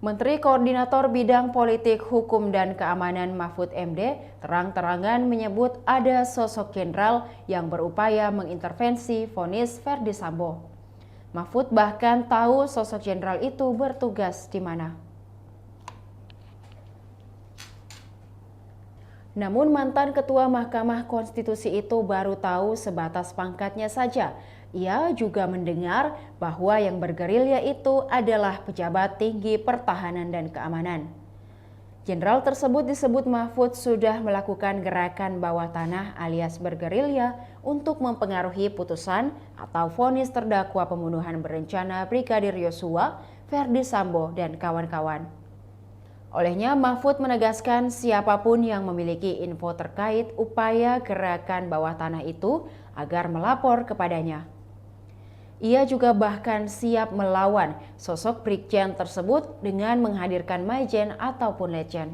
Menteri Koordinator Bidang Politik, Hukum, dan Keamanan Mahfud MD terang-terangan menyebut ada sosok jenderal yang berupaya mengintervensi vonis Ferdy Sambo. Mahfud bahkan tahu sosok jenderal itu bertugas di mana. Namun mantan Ketua Mahkamah Konstitusi itu baru tahu sebatas pangkatnya saja. Ia juga mendengar bahwa yang bergerilya itu adalah pejabat tinggi pertahanan dan keamanan. Jenderal tersebut disebut Mahfud sudah melakukan gerakan bawah tanah alias bergerilya untuk mempengaruhi putusan atau vonis terdakwa pembunuhan berencana Brigadir Yosua, Ferdy Sambo, dan kawan-kawan. Olehnya, Mahfud menegaskan siapapun yang memiliki info terkait upaya gerakan bawah tanah itu agar melapor kepadanya. Ia juga bahkan siap melawan sosok Brigjen tersebut dengan menghadirkan Maijen ataupun Letjen.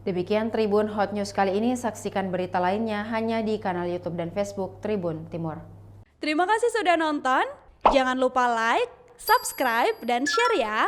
Demikian Tribun Hot News kali ini, saksikan berita lainnya hanya di kanal YouTube dan Facebook Tribun Timur. Terima kasih sudah nonton, jangan lupa like, subscribe, dan share ya!